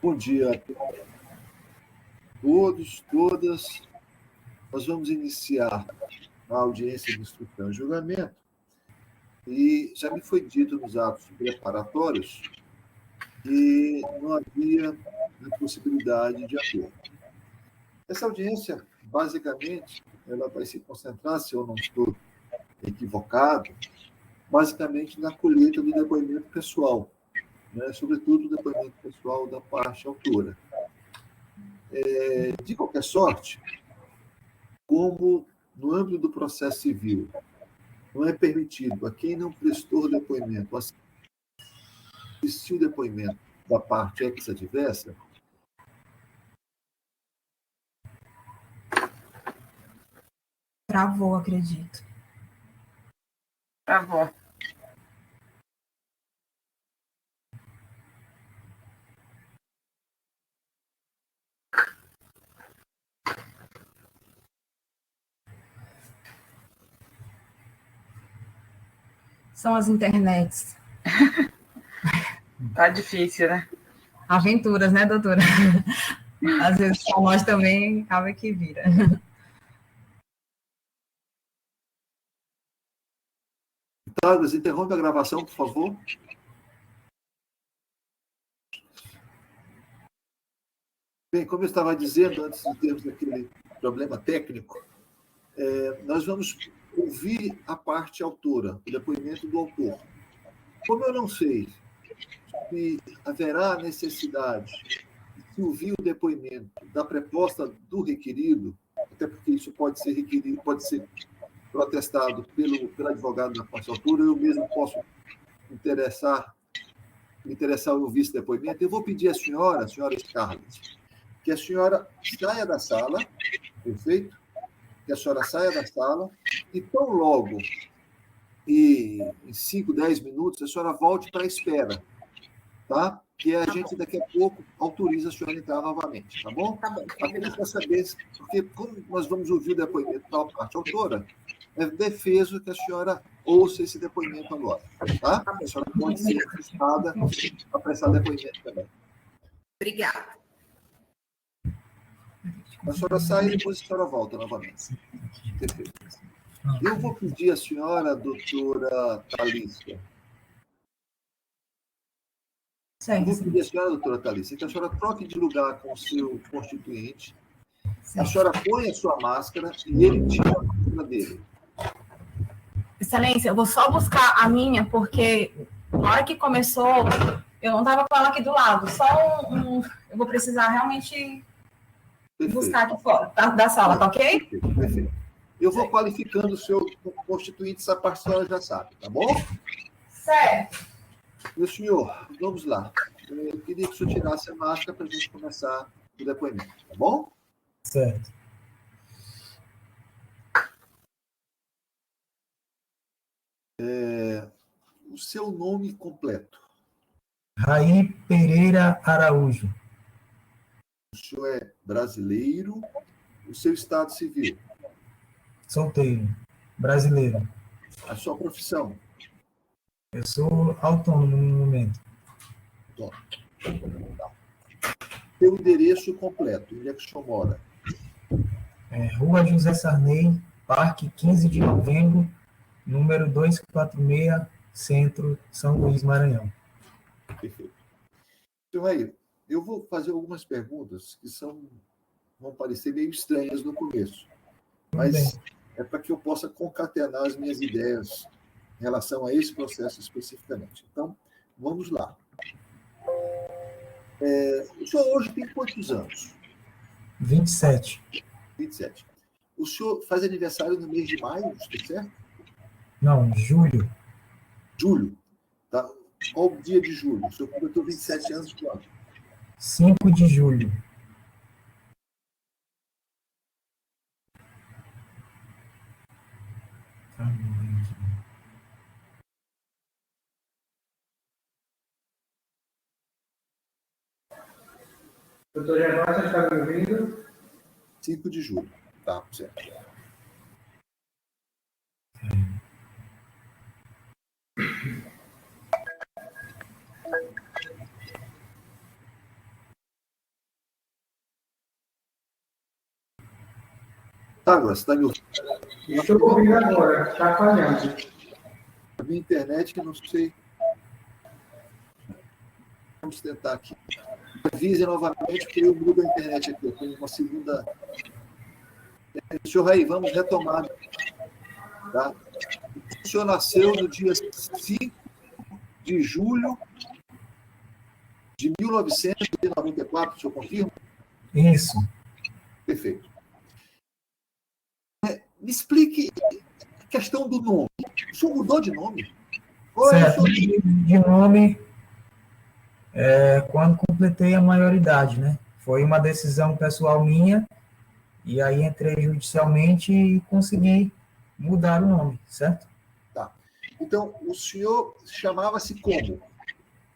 Bom dia a todos, todas. Nós vamos iniciar a audiência de instrução e julgamento e já me foi dito nos atos preparatórios que não havia a possibilidade de acordo. Essa audiência, basicamente, ela vai se concentrar, se eu não estou equivocado, basicamente na colheita do depoimento pessoal, né? Sobretudo o depoimento pessoal da parte autora. De qualquer sorte, como no âmbito do processo civil não é permitido a quem não prestou depoimento assistir o depoimento da parte ex-adversa, travou, acredito. Travou. São as internets. Tá difícil, né? Aventuras, né, doutora? Às vezes, com nós também, acaba que vira. Douglas, interrompe a gravação, por favor. Bem, como eu estava dizendo antes de termos aquele problema técnico, nós vamos ouvir a parte autora, o depoimento do autor. Como eu não sei se haverá necessidade de ouvir o depoimento da proposta do requerido, até porque isso pode ser requerido, pode ser protestado pelo advogado da parte autora, eu mesmo posso me interessar em ouvir esse depoimento, eu vou pedir à senhora Scarlett, que a senhora saia da sala, perfeito? Que a senhora saia da sala e tão logo, em 5, 10 minutos, a senhora volte para a espera, tá? Que a gente daqui a pouco autoriza a senhora a entrar novamente, tá bom? Tá bom. Apenas para saber, porque como nós vamos ouvir o depoimento da parte autora, é defeso que a senhora ouça esse depoimento agora, tá? A senhora pode ser assistada para prestar depoimento também. Obrigada. A senhora sai e depois a senhora volta novamente. Perfeito. Eu vou pedir à senhora, doutora Thalícia. Eu vou pedir à senhora, doutora Thalícia, que a senhora troque de lugar com o seu constituinte. A senhora põe a sua máscara e ele tira a máscara dele. Excelência, eu vou só buscar a minha, porque na hora que começou, eu não estava com ela aqui do lado. Só eu vou precisar realmente buscar aqui fora da sala, tá ok? Perfeito. Eu vou qualificando o seu constituinte, essa parte a senhora já sabe, tá bom? Certo. Meu senhor, vamos lá. Eu queria que o senhor tirasse a máscara para a gente começar o depoimento, tá bom? Certo. O seu nome completo. Raí Pereira Araújo. O senhor é brasileiro. O seu estado civil. Solteiro. Brasileiro. A sua profissão. Eu sou autônomo no momento. Seu endereço completo. Onde é que o senhor mora? Rua José Sarney, Parque 15 de Novembro, número 246, Centro, São Luís, Maranhão. Perfeito. Senhor Raí, eu vou fazer algumas perguntas que vão parecer meio estranhas no começo, mas é para que eu possa concatenar as minhas ideias em relação a esse processo especificamente. Então, vamos lá. O senhor hoje tem quantos anos? 27. 27. O senhor faz aniversário no mês de maio, está certo? Não, julho. Julho. Tá? Qual o dia de julho? O senhor completou 27 anos quando? 5 de julho. Doutor Gervásio, está me ouvindo? 5 de julho. Tá, certo. Tá, agora, você está me ouvindo? Estou ouvindo agora, está falhando. A minha internet, eu não sei. Vamos tentar aqui. Avise novamente, porque eu mudo a internet aqui. Eu tenho uma segunda. Senhor Raí, vamos retomar. Tá? O senhor nasceu no dia 5 de julho de 1994, o senhor confirma? Isso. Perfeito. Me explique a questão do nome. O senhor mudou de nome? Certo. De nome, quando completei a maioridade, né? Foi uma decisão pessoal minha, e aí entrei judicialmente e consegui mudar o nome, certo? Tá. Então, o senhor chamava-se como?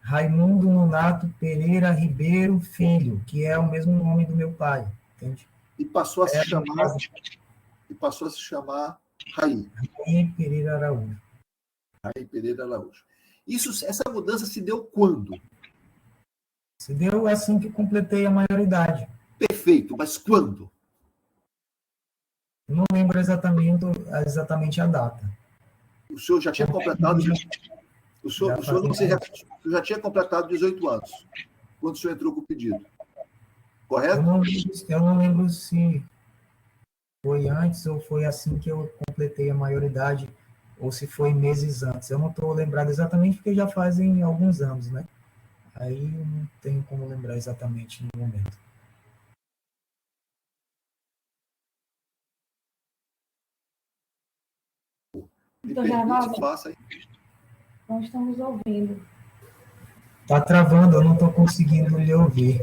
Raimundo Nonato Pereira Ribeiro Filho, que é o mesmo nome do meu pai, entende? E passou a se chamar Raí. Raí Pereira Araújo. Raí Pereira Araújo. Essa mudança se deu quando? Se deu assim que completei a maioridade. Perfeito, mas quando? Não lembro exatamente a data. O senhor já tinha completado. O senhor já tinha completado 18 anos, quando o senhor entrou com o pedido. Correto? Eu não lembro se foi antes ou foi assim que eu completei a maioridade, ou se foi meses antes. Eu não estou lembrado exatamente, porque já fazem alguns anos, né? Aí eu não tenho como lembrar exatamente no momento. Então, Gervaldo, Faça aí. não estamos ouvindo. Está travando, eu não estou conseguindo lhe ouvir.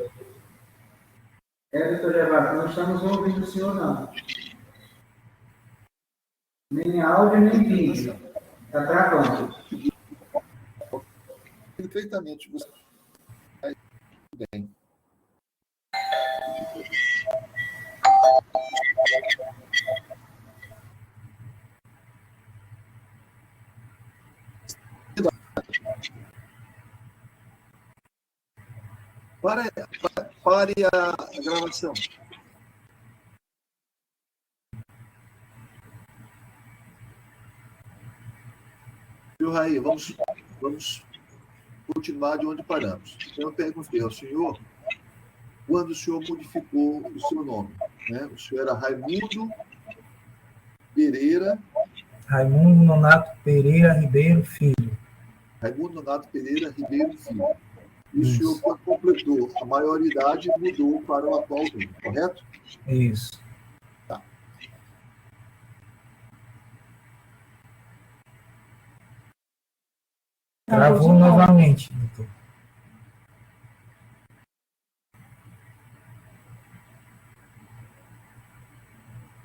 Doutor Gervaldo, não estamos ouvindo o senhor, não. Nem áudio, nem vídeo. Está travando. Perfeitamente. Você vai bem. Pare a gravação. Viu, Raí? Vamos continuar de onde paramos. Então, eu perguntei ao senhor quando o senhor modificou o seu nome. Né? O senhor era Raimundo Pereira. Raimundo Nonato Pereira Ribeiro Filho. Raimundo Nonato Pereira Ribeiro Filho. E o senhor, quando completou a maioridade, mudou para o atual nome, correto? Isso. Tá. Travou novamente, doutor.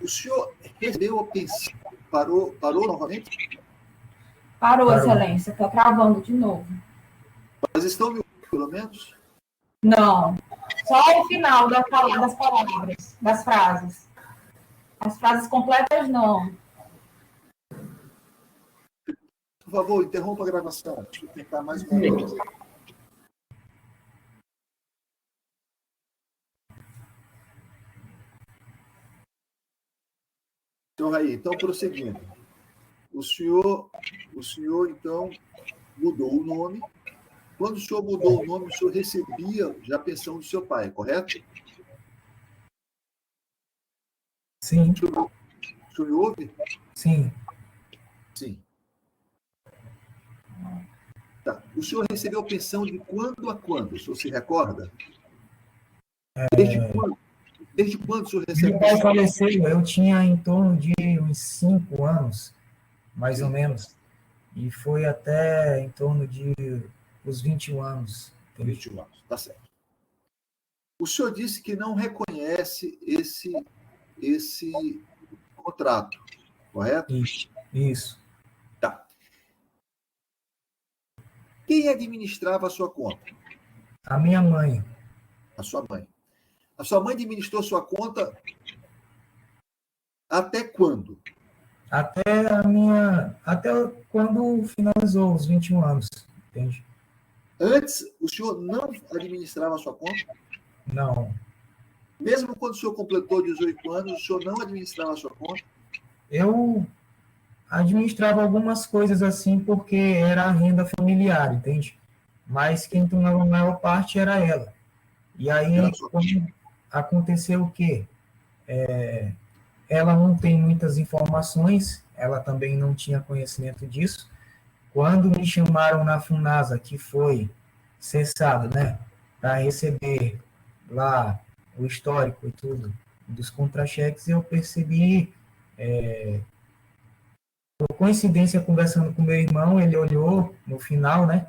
O senhor recebeu a pensão? Parou novamente? Parou, Excelência. Está travando de novo. Mas estão me ouvindo, pelo menos? Não. Só o final das palavras, das frases. As frases completas, não. Por favor, interrompa a gravação. Deixa eu tentar mais uma vez. Então, aí, prosseguindo. O senhor, então, mudou o nome. Quando o senhor mudou o nome, o senhor recebia já a pensão do seu pai, correto? Sim. O senhor me ouve? Sim. Sim. Tá. O senhor recebeu pensão de quando a quando? O senhor se recorda? Desde quando o senhor recebeu? Meu pai faleceu, eu tinha em torno de uns 5 anos, mais ou menos. E foi até em torno de os 21 anos. 21 anos, tá certo. O senhor disse que não reconhece esse contrato, correto? Isso. Tá. Quem administrava a sua conta? A minha mãe. A sua mãe. A sua mãe administrou sua conta até quando? Até quando finalizou os 21 anos, entende? Antes, o senhor não administrava a sua conta? Não. Mesmo quando o senhor completou 18 anos, o senhor não administrava a sua conta? Eu administrava algumas coisas assim porque era a renda familiar, entende? Mas quem tomava a maior parte era ela. E aí, quando aconteceu o quê? Ela não tem muitas informações, ela também não tinha conhecimento disso. Quando me chamaram na FUNASA, que foi cessado, né, para receber lá o histórico e tudo dos contra-cheques, eu percebi, por coincidência, conversando com meu irmão, ele olhou no final, né,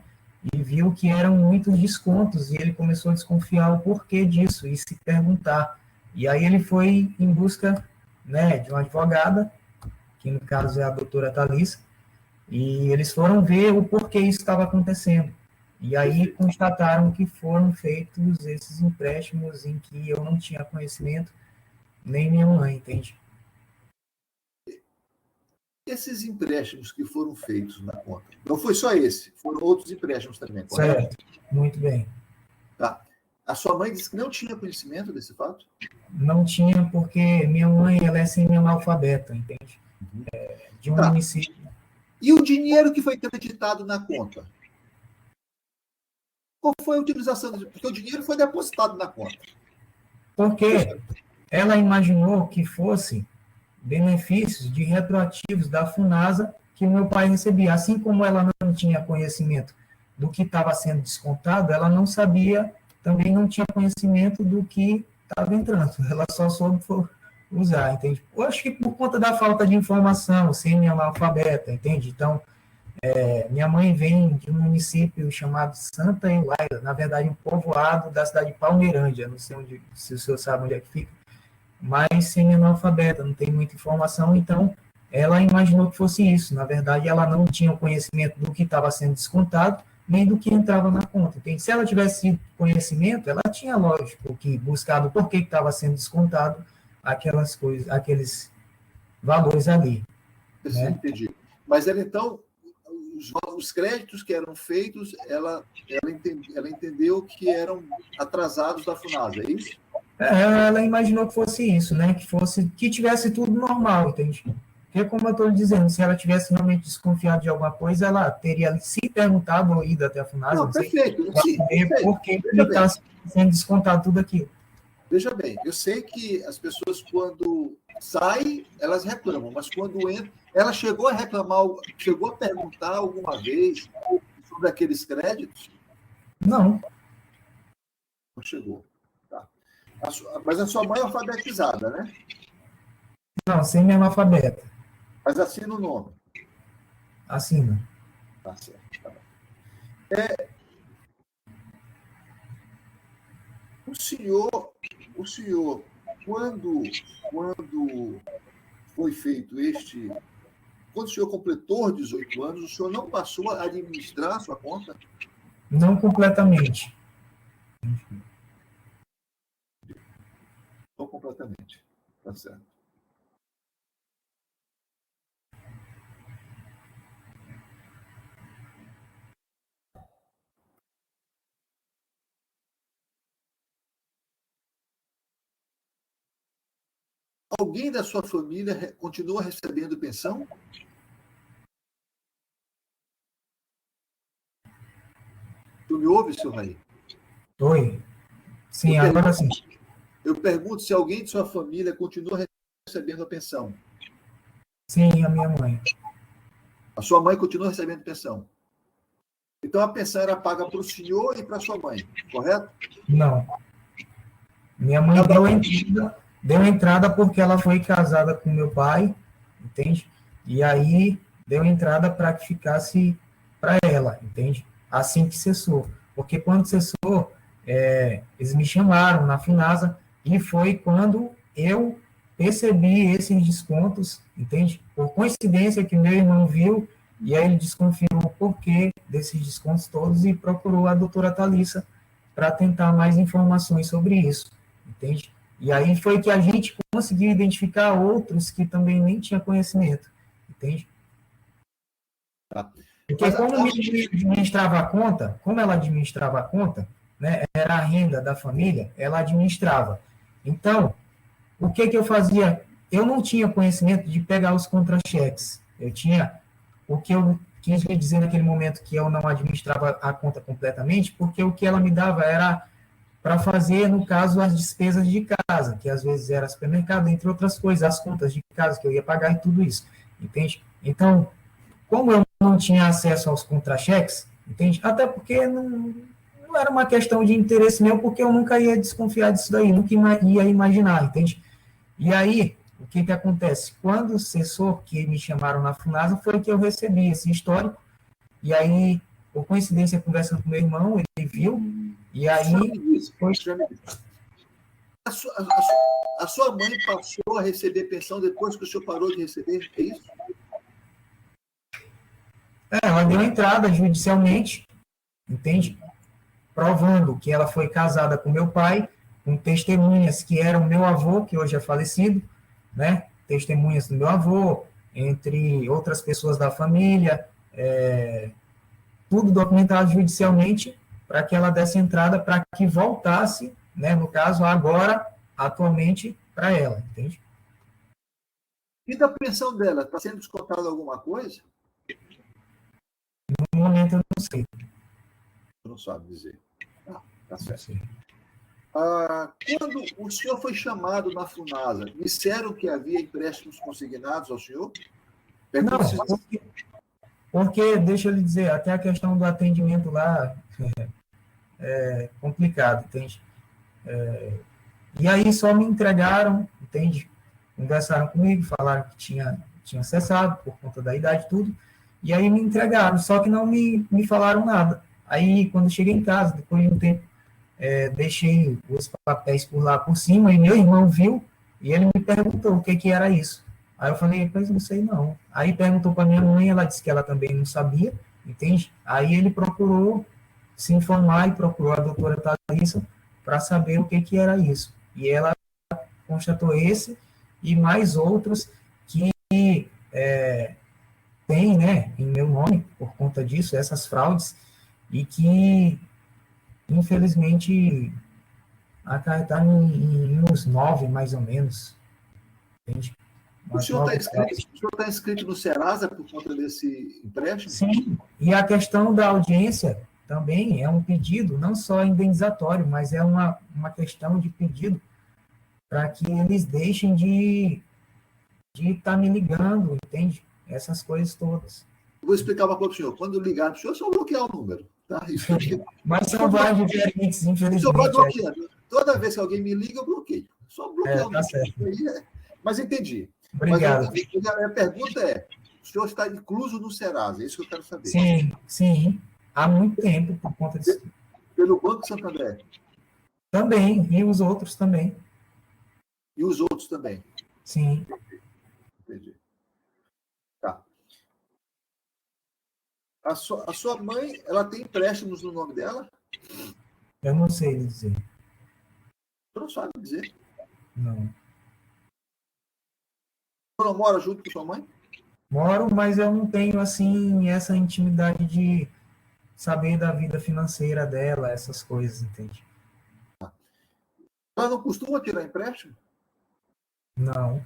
e viu que eram muitos descontos, e ele começou a desconfiar o porquê disso, e se perguntar. E aí ele foi em busca, né, de uma advogada, que no caso é a doutora Thalissa, e eles foram ver o porquê isso estava acontecendo. E aí constataram que foram feitos esses empréstimos em que eu não tinha conhecimento, nem minha mãe, entende? Esses empréstimos que foram feitos na conta, não foi só esse, foram outros empréstimos também, correto? Certo, muito bem. Tá. A sua mãe disse que não tinha conhecimento desse fato? Não tinha, porque minha mãe, ela é semi-analfabeta, entende? De um município. E o dinheiro que foi acreditado na conta? Qual foi a utilização? Porque o dinheiro foi depositado na conta. Porque ela imaginou que fosse benefícios de retroativos da FUNASA que o meu pai recebia. Assim como ela não tinha conhecimento do que estava sendo descontado, ela não sabia, também não tinha conhecimento do que estava entrando. Ela só soube usar, entende? Eu acho que por conta da falta de informação, semi-analfabeta, entende? Então, minha mãe vem de um município chamado Santa Eulalia, na verdade, um povoado da cidade de Palmeirândia, não sei onde, se o senhor sabe onde é que fica, mas semi-analfabeta, não tem muita informação, então ela imaginou que fosse isso. Na verdade, ela não tinha o conhecimento do que estava sendo descontado, nem do que entrava na conta. Entende? Se ela tivesse conhecimento, ela tinha, lógico, que buscado por que estava sendo descontado aquelas coisas, aqueles valores ali. Né? Entendi. Mas ela, então, os créditos que eram feitos, ela entendeu que eram atrasados da FUNASA, é isso? Ela imaginou que fosse isso, né? Que tivesse tudo normal, entende? Porque, como eu estou dizendo, se ela tivesse realmente desconfiado de alguma coisa, ela teria se perguntado ou ido até a FUNASA. Não, perfeito. Por que está sendo descontado tudo aquilo. Veja bem, eu sei que as pessoas, quando saem, elas reclamam, mas quando entram, ela chegou a reclamar, chegou a perguntar alguma vez sobre aqueles créditos? Não. Não chegou. Tá. Mas a sua mãe é alfabetizada, né? Não, semi-analfabeta. Mas assina o nome. Assina. Tá certo. Tá bom. O senhor, quando foi feito quando o senhor completou 18 anos, o senhor não passou a administrar a sua conta? Não completamente. Não completamente. Tá certo. Alguém da sua família continua recebendo pensão? Tu me ouve, senhor Raí? Oi. Sim, agora sim. Eu pergunto se alguém de sua família continua recebendo a pensão. Sim, a minha mãe. A sua mãe continua recebendo pensão. Então, a pensão era paga para o senhor e para a sua mãe, correto? Não. Minha mãe deu entrada porque ela foi casada com meu pai, entende? E aí deu entrada para que ficasse para ela, entende? Assim que cessou. Porque quando cessou, eles me chamaram na FUNASA e foi quando eu percebi esses descontos, entende? Por coincidência que meu irmão viu e aí ele desconfiou o porquê desses descontos todos e procurou a doutora Thalissa para tentar mais informações sobre isso, entende? E aí foi que a gente conseguiu identificar outros que também nem tinham conhecimento, entende? Tá. Porque como ela administrava a conta, né, era a renda da família, ela administrava. Então, o que eu fazia? Eu não tinha conhecimento de pegar os contra-cheques. Eu tinha o que eu quis dizer naquele momento que eu não administrava a conta completamente, porque o que ela me dava era para fazer, no caso, as despesas de casa, que às vezes era supermercado, entre outras coisas, as contas de casa que eu ia pagar e tudo isso, entende? Então, como eu não tinha acesso aos contra-cheques, entende? Até porque não era uma questão de interesse meu, porque eu nunca ia desconfiar disso daí, nunca ia imaginar, entende? E aí, o que acontece? Quando cessou, que me chamaram na FUNASA, foi que eu recebi esse histórico, e aí, por coincidência, conversando com meu irmão, ele viu, e aí... A sua mãe passou a receber pensão depois que o senhor parou de receber, é isso? Ela deu entrada judicialmente, entende? Provando que ela foi casada com meu pai, com testemunhas que eram meu avô, que hoje é falecido, né? Testemunhas do meu avô, entre outras pessoas da família, tudo documentado judicialmente, para que ela desse entrada, para que voltasse, né? No caso, agora, atualmente, para ela, entende? E da pensão dela, está sendo descontada alguma coisa? No momento eu não sei. Não sabe dizer. Tá certo. Quando o senhor foi chamado na FUNASA, disseram que havia empréstimos consignados ao senhor? Não, porque, deixa eu lhe dizer, até a questão do atendimento lá é complicado, entende? E aí só me entregaram, entende? Conversaram comigo, falaram que tinha cessado por conta da idade e tudo, e aí me entregaram, só que não me falaram nada. Aí, quando cheguei em casa, depois de um tempo, deixei os papéis por lá por cima, e meu irmão viu, e ele me perguntou o que era isso. Aí eu falei, pois não sei não. Aí perguntou para minha mãe, ela disse que ela também não sabia, entende? Aí ele procurou se informar e procurou a doutora Thalissa para saber o que era isso. E ela constatou esse e mais outros que tem, né, em meu nome, por conta disso, essas fraudes, e que, infelizmente, acarretaram em uns 9, mais ou menos, entende? O senhor está inscrito no Serasa por conta desse empréstimo? Sim, e a questão da audiência também é um pedido, não só indenizatório, mas é uma questão de pedido para que eles deixem de estar me ligando, entende? Essas coisas todas. Vou explicar uma coisa para o senhor. Quando ligar para o senhor, só bloquear o número. Tá? Mas são vários diferentes, infelizmente. Só vai bloqueando. Toda vez que alguém me liga, eu bloqueio. Só bloquear o número. Certo. Mas entendi. Obrigado. Mas a minha pergunta é, o senhor está incluso no Serasa? É isso que eu quero saber. Sim. Há muito tempo, por conta disso. Pelo Banco Santander? Também, e os outros também. E os outros também? Sim. Entendi. Tá. A sua mãe, ela tem empréstimos no nome dela? Eu não sei dizer. Você não sabe dizer? Não. Você não mora junto com sua mãe? Moro, mas eu não tenho, assim, essa intimidade de saber da vida financeira dela, essas coisas, entende? Ela não costuma tirar empréstimo? Não.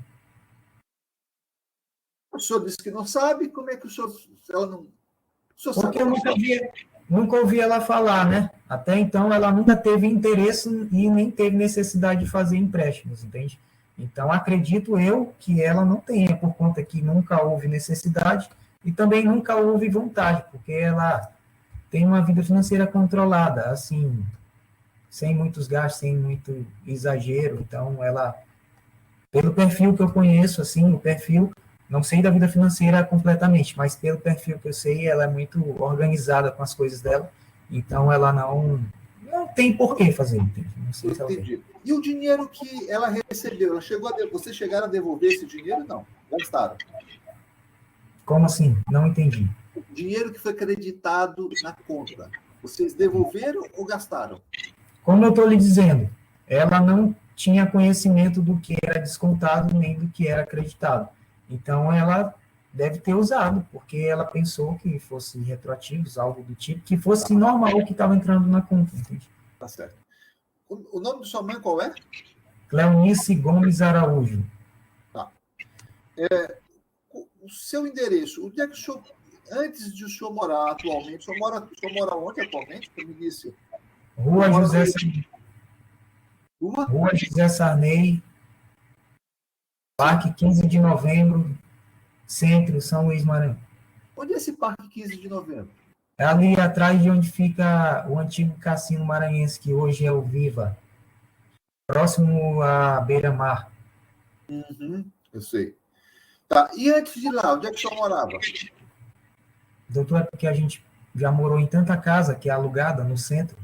O senhor disse que não sabe, como é que o senhor... Ela não... O senhor Porque sabe, eu nunca ouvi ela falar, né? Até então, ela nunca teve interesse e nem teve necessidade de fazer empréstimos, entende? Então, acredito eu que ela não tenha, por conta que nunca houve necessidade e também nunca houve vontade, porque ela tem uma vida financeira controlada, assim, sem muitos gastos, sem muito exagero. Então, ela, pelo perfil que eu conheço, assim, o perfil, não sei da vida financeira completamente, mas pelo perfil que eu sei, ela é muito organizada com as coisas dela, então ela não tem por que fazer, entende? Não sei se ela entendi. E o dinheiro que ela recebeu, vocês chegaram a devolver esse dinheiro? Não, gastaram. Como assim? Não entendi. O dinheiro que foi creditado na conta, vocês devolveram ou gastaram? Como eu estou lhe dizendo, ela não tinha conhecimento do que era descontado nem do que era acreditado. Então, ela deve ter usado, porque ela pensou que fosse retroativos, algo do tipo, que fosse normal o que estava entrando na conta, entende? Tá certo. O nome de sua mãe qual é? Cleonice Gomes Araújo. Tá. O seu endereço, onde é que o senhor, antes de o senhor morar atualmente, o senhor mora onde atualmente? Como me disse? Rua José Sarney, Parque 15 de Novembro, Centro, São Luís, Maranhão. Onde é esse Parque 15 de Novembro? É ali atrás de onde fica o antigo cassino maranhense, que hoje é o Viva, próximo à beira-mar. Eu sei. Tá. E antes de lá, onde é que o senhor morava? Doutor, é porque a gente já morou em tanta casa que é alugada no centro,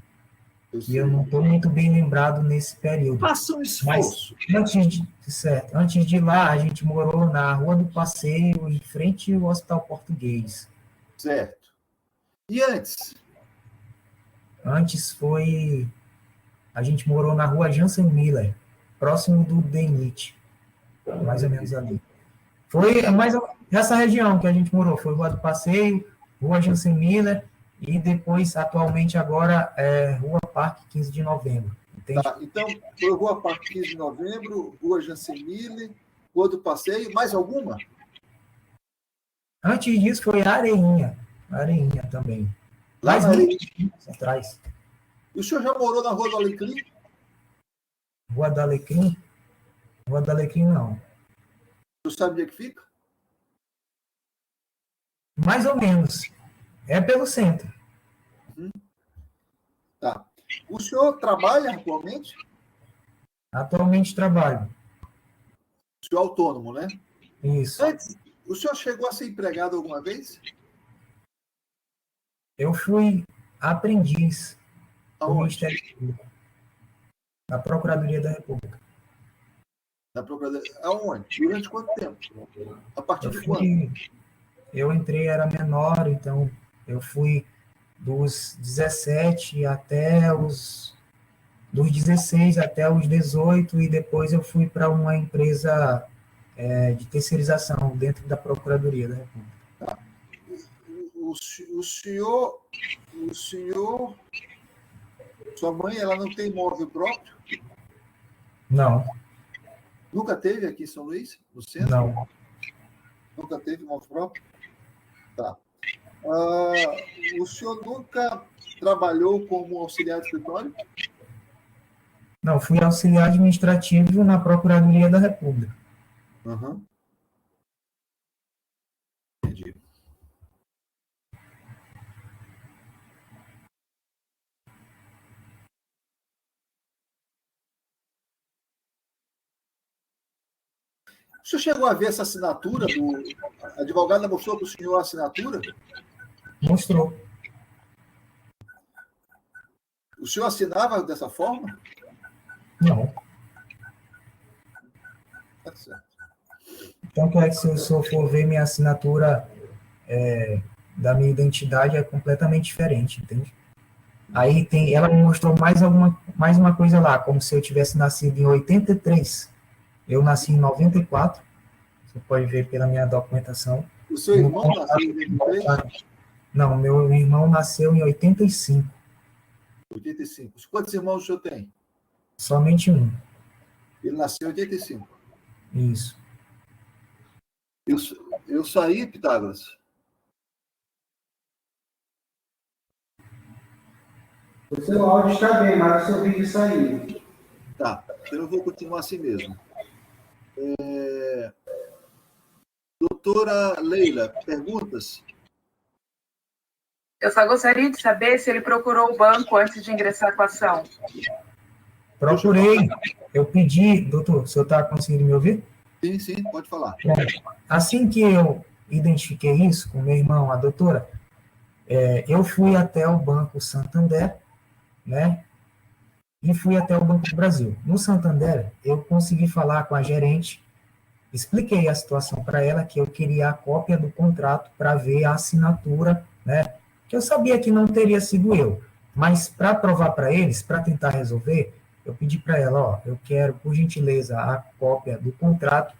e eu não estou muito bem lembrado nesse período. Faça um esforço. Mas antes de lá, a gente morou na Rua do Passeio, em frente ao Hospital Português. Certo. E antes? Antes a gente morou na Rua Jansen Miller, próximo do DENIT, mais ou menos ali. Foi mais essa região que a gente morou, foi Rua do Passeio, Rua Jansen Miller, e depois, atualmente, agora, Rua Parque 15 de Novembro. Entende? Tá, então, foi Rua Parque 15 de Novembro, Rua Jansen Miller, Rua do Passeio, mais alguma? Antes disso, foi Areinha também. Lá atrás. E o senhor já morou na Rua do Alecrim? Rua do Alecrim? Rua do Alecrim, não. O senhor sabe onde é que fica? Mais ou menos. É pelo centro. Tá. O senhor trabalha atualmente? Atualmente trabalho. O senhor é autônomo, né? Isso. Antes, o senhor chegou a ser empregado alguma vez? Eu fui aprendiz do Aonde? Ministério Público, da Procuradoria da República. Na Procuradoria. Aonde? Durante quanto tempo? A partir de quando? Eu entrei, era menor, então eu fui dos 17 até dos 16 até os 18, e depois eu fui para uma empresa de terceirização dentro da Procuradoria da República. Tá. O senhor, sua mãe, ela não tem imóvel próprio? Não. Nunca teve aqui em São Luís, no centro? Não. Nunca teve imóvel próprio? Tá. O senhor nunca trabalhou como auxiliar de escritório? Não, fui auxiliar administrativo na Procuradoria da República. Entendi. O senhor chegou a ver essa assinatura do advogado, mostrou para o senhor a assinatura? Mostrou. O senhor assinava dessa forma? Não. Tá certo. Tanto é que se o senhor for ver minha assinatura da minha identidade é completamente diferente, entende? Aí ela me mostrou mais uma coisa lá, como se eu tivesse nascido em 83. Eu nasci em 94, você pode ver pela minha documentação. O seu irmão nasceu em 83? Não, meu irmão nasceu em 85. 85. Quantos irmãos o senhor tem? Somente um. Ele nasceu em 85. Isso. Eu saí, Pitágoras? O seu áudio está bem, mas o seu vídeo saiu. Tá, então eu vou continuar assim mesmo. Doutora Leila, perguntas? Eu só gostaria de saber se ele procurou o banco antes de ingressar com a ação. Procurei. Eu pedi, doutor, o senhor está conseguindo me ouvir? Sim, pode falar. Assim que eu identifiquei isso com meu irmão, a doutora, eu fui até o Banco Santander, né? E fui até o Banco do Brasil. No Santander, eu consegui falar com a gerente, expliquei a situação para ela, que eu queria a cópia do contrato para ver a assinatura, né? Que eu sabia que não teria sido eu. Mas para provar para eles, para tentar resolver, eu pedi para ela, eu quero, por gentileza, a cópia do contrato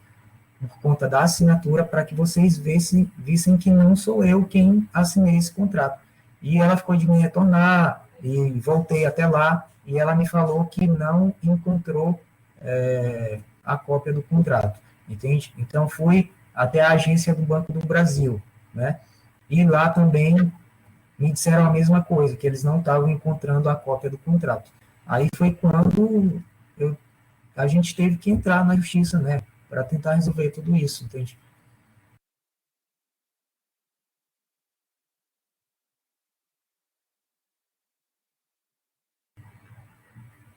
por conta da assinatura para que vocês vissem que não sou eu quem assinei esse contrato. E ela ficou de me retornar, e voltei até lá, e ela me falou que não encontrou a cópia do contrato, entende? Então, fui até a agência do Banco do Brasil, né? E lá também me disseram a mesma coisa, que eles não estavam encontrando a cópia do contrato. Aí foi quando a gente teve que entrar na justiça, né? Para tentar resolver tudo isso, entende?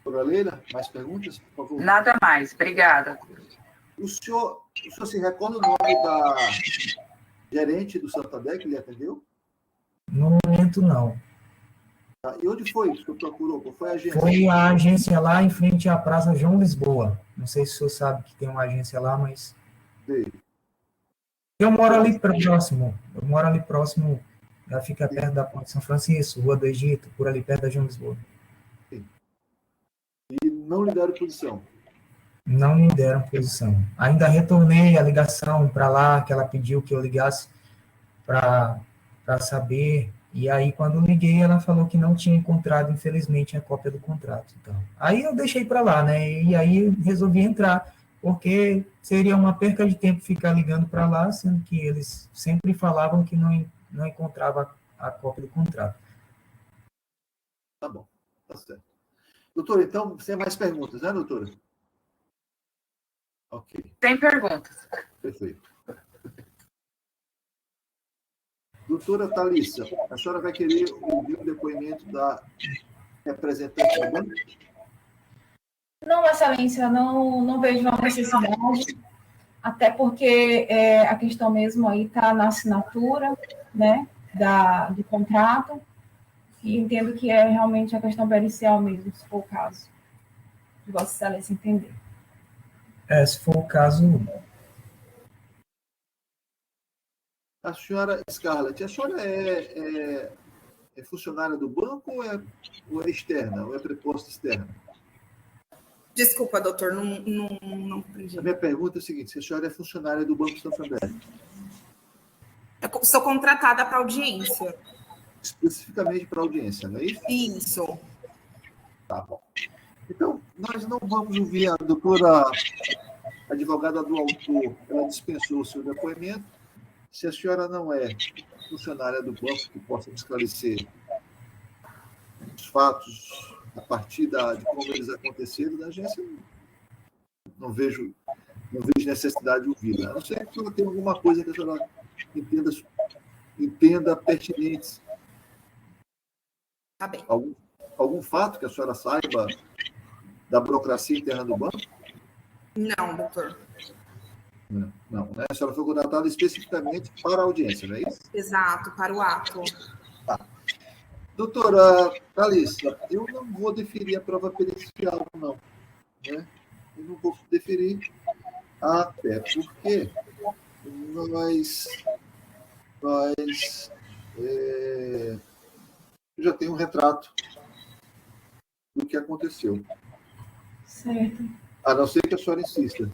Doutora Leila, mais perguntas, por favor? Nada mais, obrigada. O senhor se recorda o nome da gerente do Santander que lhe atendeu? No momento, não. Tá. E onde foi que o senhor procurou? Qual foi a agência? Foi a agência lá em frente à Praça João Lisboa. Não sei se o senhor sabe que tem uma agência lá, mas... Sei. Eu moro ali próximo. Já fica perto da Ponte São Francisco, Rua do Egito, por ali perto da João Lisboa. Sim. E não lhe deram posição? Não me deram posição. Ainda retornei a ligação para lá, que ela pediu que eu ligasse para saber. E aí, quando eu liguei, ela falou que não tinha encontrado, infelizmente, a cópia do contrato. Então, aí eu deixei para lá, né? E aí resolvi entrar, porque seria uma perca de tempo ficar ligando para lá, sendo que eles sempre falavam que não encontrava a cópia do contrato. Tá bom, tá certo. Doutora, então, sem mais perguntas, né, doutora? Ok. Sem perguntas. Perfeito. Doutora Thalissa, a senhora vai querer ouvir o depoimento da representante do banco? Não, Excelência, não vejo uma necessidade, até porque a questão mesmo aí está na assinatura, né, do contrato, e entendo que é realmente a questão pericial mesmo, se for o caso, de Vossa Excelência entender. Se for o caso... A senhora Scarlett, a senhora é funcionária do banco ou é externa, ou é preposta externa? Desculpa, doutor, não compreendi. A minha pergunta é a seguinte: se a senhora é funcionária do Banco Santander? Eu sou contratada para audiência. Especificamente para audiência, não é isso? Isso. Tá bom. Então, nós não vamos ouvir a doutora advogada do autor, ela dispensou o seu depoimento. Se a senhora não é funcionária do banco que possa esclarecer os fatos a partir de como eles aconteceram na agência, não vejo necessidade de ouvi-la. A não ser que ela tenha alguma coisa que a senhora entenda pertinente. Tá bem. Algum fato que a senhora saiba da burocracia interna do banco? Não, doutor. Não, né? A senhora foi contratada especificamente para a audiência, não é isso? Exato, para o ato. Tá. Doutora Thalissa, eu não vou deferir a prova pericial, não. Né? Eu não vou deferir, até porque eu já tenho um retrato do que aconteceu. Certo. A não ser que a senhora insista.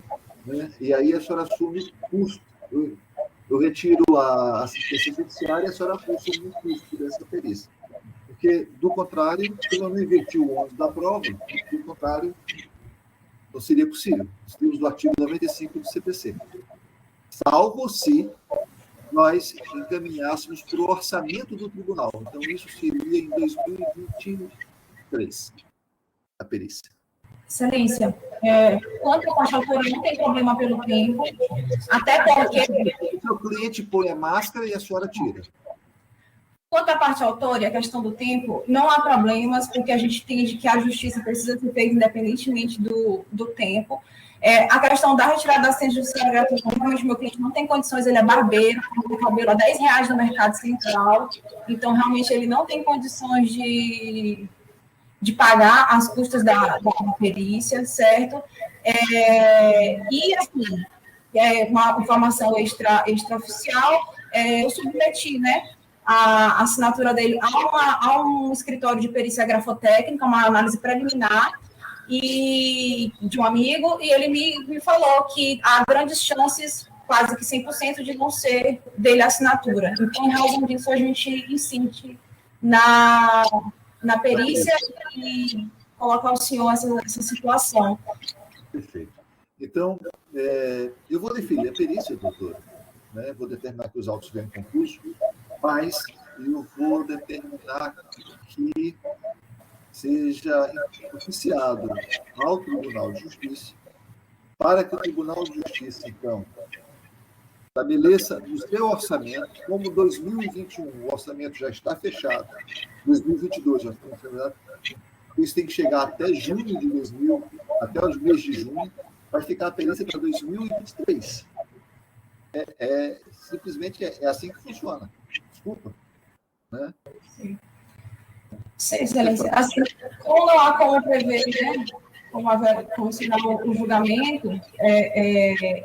Né? E aí a senhora assume o custo. Eu retiro a assistência judiciária e a senhora assume o custo dessa perícia. Porque, do contrário, se eu não invertir o ônus da prova, do contrário, não seria possível. Estamos no artigo 95 do CPC. Salvo se nós encaminhássemos para o orçamento do tribunal. Então, isso seria em 2023, a perícia. Excelência, quanto à parte autora, não tem problema pelo tempo, até porque... O seu cliente põe a máscara e a senhora tira. Quanto à parte autora e a questão do tempo, não há problemas, porque a gente entende que a justiça precisa ser feita independentemente do tempo. A questão da retirada da assistência judiciária gratuita, realmente meu cliente não tem condições, ele é barbeiro, tem cabelo a R$10 no mercado central, então realmente ele não tem condições de pagar as custas da perícia, certo? E, assim, uma informação extraoficial, eu submeti, né, a assinatura dele a um escritório de perícia grafotécnica, uma análise preliminar, e de um amigo, e ele me falou que há grandes chances, quase que 100%, de não ser dele a assinatura. Então, em razão disso, a gente insiste na perícia e colocar ao senhor essa situação. Perfeito. Então, eu vou definir a perícia, doutora, né? Vou determinar que os autos venham conclusos, mas eu vou determinar que seja oficiado ao Tribunal de Justiça, para que o Tribunal de Justiça, então, estabeleça no seu orçamento, como 2021, o orçamento já está fechado, 2022 já está fechado, isso tem que chegar até junho de 2000, até os meses de junho, vai ficar a perícia para 2023. Simplesmente é assim que funciona. Desculpa. Né? Sim, excelência. Assim, como não há como prever, né? Como se dá o julgamento,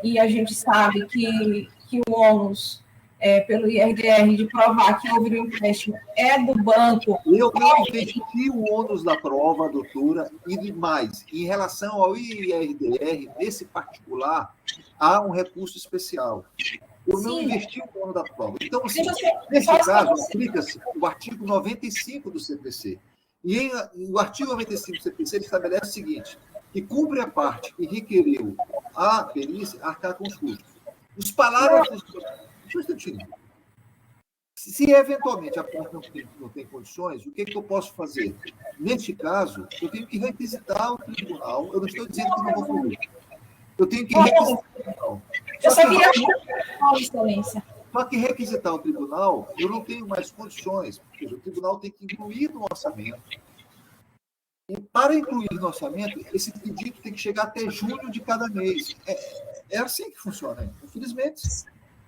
e a gente sabe que o ônus pelo IRDR de provar que houve um empréstimo é do banco. Eu não investi o ônus da prova, doutora, e mais, em relação ao IRDR, nesse particular, há um recurso especial. Eu não investi o ônus da prova. Então, assim, nesse caso, aplica-se o artigo 95 do CPC. E o artigo 95 do CPC ele estabelece o seguinte, que cumpre a parte que requeriu a perícia arcar com os custos. Os parágrafos... Só um instantinho. Se eventualmente a parte não tem condições, o que eu posso fazer? Neste caso, eu tenho que requisitar o tribunal. Eu não estou dizendo que não vou fazer. Eu tenho que requisitar o tribunal. Só que requisitar o tribunal, eu não tenho mais condições, porque o tribunal tem que incluir no orçamento. E para incluir no orçamento, esse pedido tem que chegar até julho de cada mês. É assim que funciona, infelizmente.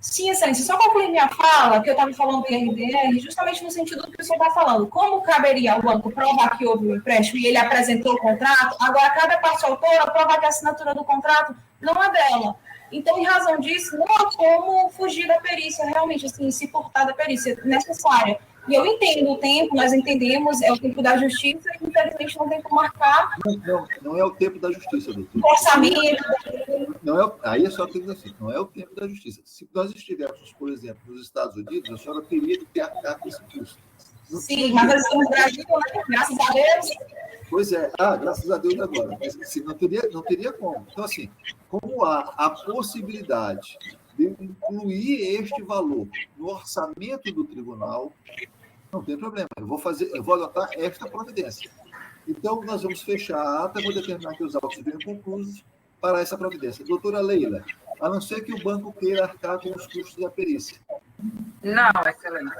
Sim, excelência. Só concluir minha fala, que eu estava falando do IRDR, justamente no sentido do que o senhor está falando. Como caberia ao banco provar que houve um empréstimo e ele apresentou o contrato, agora cada parte autora provar que a assinatura do contrato não é dela. Então, em razão disso, não há como fugir da perícia, realmente, assim, se furtar da perícia necessária. E eu entendo o tempo, nós entendemos, é o tempo da justiça, e infelizmente não tem como marcar. Não é o tempo da justiça, doutor. O orçamento. Aí a senhora tem que dizer assim, não é o tempo da justiça. Se nós estivéssemos, por exemplo, nos Estados Unidos, a senhora teria que ter arcar com esse custo. Sim, mas nós estamos no Brasil, né? Graças a Deus. Pois é, graças a Deus agora. Mas assim, não teria como. Então, assim, como há a possibilidade de incluir este valor no orçamento do tribunal, não tem problema. Eu vou adotar esta providência. Então, nós vamos fechar a ata, vou determinar que os autos venham conclusos para essa providência. Doutora Leila, a não ser que o banco queira arcar com os custos da perícia. Não, excelente.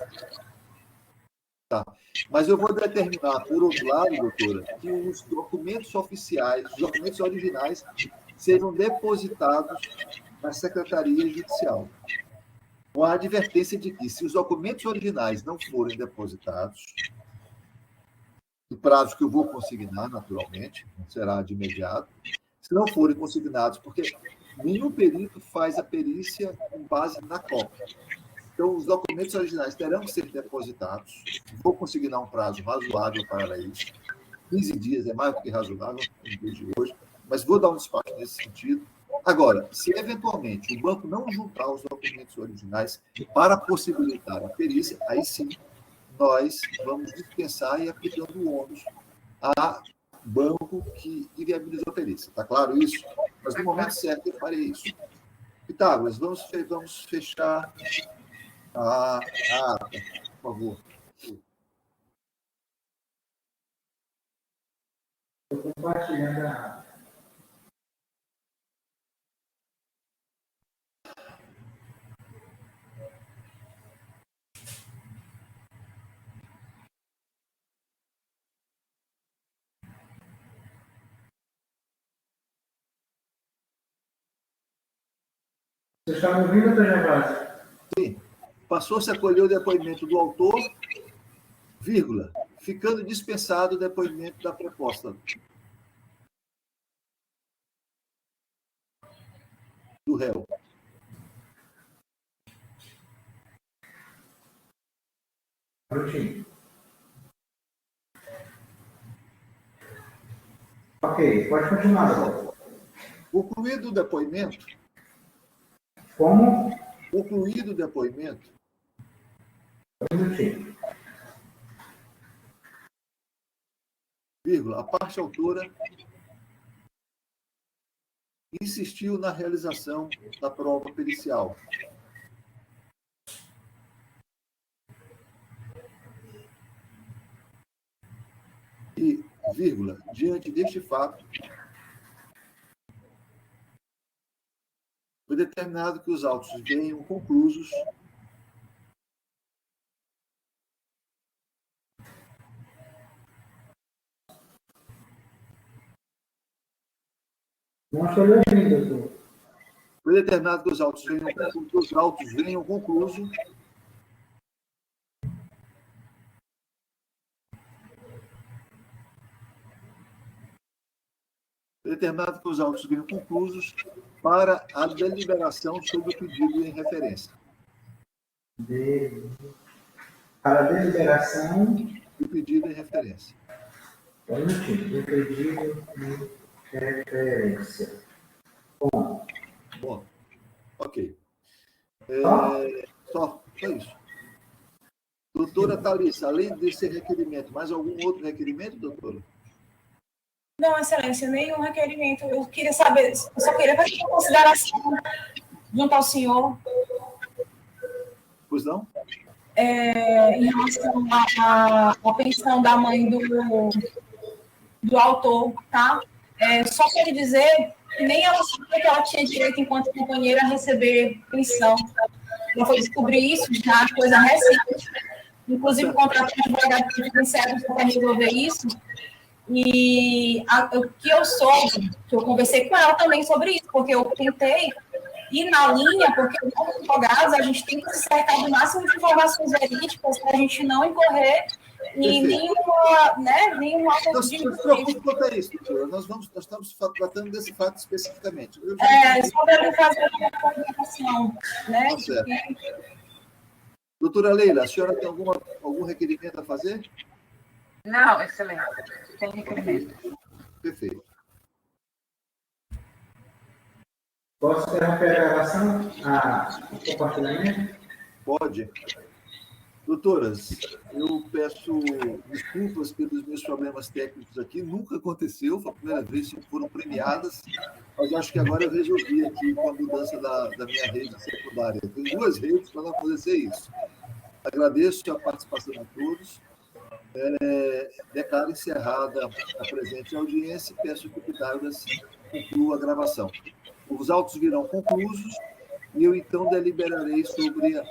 Tá. Mas eu vou determinar, por outro lado, doutora, que os documentos oficiais, os documentos originais, sejam depositados na Secretaria Judicial. Com a advertência de que, se os documentos originais não forem depositados, no prazo que eu vou consignar, naturalmente, não será de imediato, se não forem consignados, porque nenhum perito faz a perícia com base na cópia. Então, os documentos originais terão que ser depositados. Vou consignar um prazo razoável para isso. 15 dias é mais do que razoável no dia de hoje, mas vou dar um despacho nesse sentido. Agora, se eventualmente o banco não juntar os documentos originais para possibilitar a perícia, aí sim nós vamos dispensar e aplicando o ônus a banco que inviabilizou a perícia. Está claro isso? Mas no momento certo eu farei isso. Pitágoras, vamos fechar a ata, por favor. Estou compartilhando a ata. Você está me ouvindo, doutor Gervásio? Sim. Passou-se a acolher o depoimento do autor, vírgula, ficando dispensado o depoimento da proposta do réu. Brutinho. Ok, pode continuar, doutor. Concluído o depoimento, Como? concluído o depoimento, Um minutinho. vírgula, a parte autora insistiu na realização da prova pericial. E, vírgula, diante deste fato, foi determinado que os autos venham conclusos Não estou lhe ouvindo, doutor. Foi determinado que os autos venham conclusos determinado que os autos venham conclusos para a deliberação sobre o pedido em referência. Para a deliberação O pedido em referência. do pedido de referência. Bom, ok. Só isso. Doutora Thalissa, além desse requerimento, mais algum outro requerimento, doutora? Não, Excelência, nenhum requerimento. Eu queria saber, eu só queria fazer uma consideração junto ao senhor. Pois não? Em relação à pensão da mãe do autor, tá? Só para dizer que nem ela sabia que ela tinha direito, enquanto companheira, a receber pensão. Ela foi descobrir isso já, coisa recente. Inclusive, o contrato de advogado foi iniciado para resolver isso. E o que eu soube, que eu conversei com ela também sobre isso, porque eu tentei ir na linha, porque como advogados a gente tem que se cercar do máximo de informações verídicas para a gente não incorrer em nenhuma Não se preocupe quanto a isso, doutora. Nós estamos tratando desse fato especificamente. Só para fazer uma comunicação, né? Tá certo. Doutora Leila, a senhora tem algum requerimento a fazer? Não, excelente. Tem requerimento. Perfeito. Posso interromper a gravação? O compartilhamento? Pode. Doutoras, eu peço desculpas pelos meus problemas técnicos aqui. Nunca aconteceu, foi a primeira vez que foram premiadas, mas acho que agora eu resolvi aqui com a mudança da minha rede secundária. Eu tenho 2 redes para não acontecer isso. Agradeço a participação de todos. Declaro encerrada a presente audiência e peço que o Pitágoras conclua a gravação. Os autos virão conclusos e eu, então, deliberarei sobre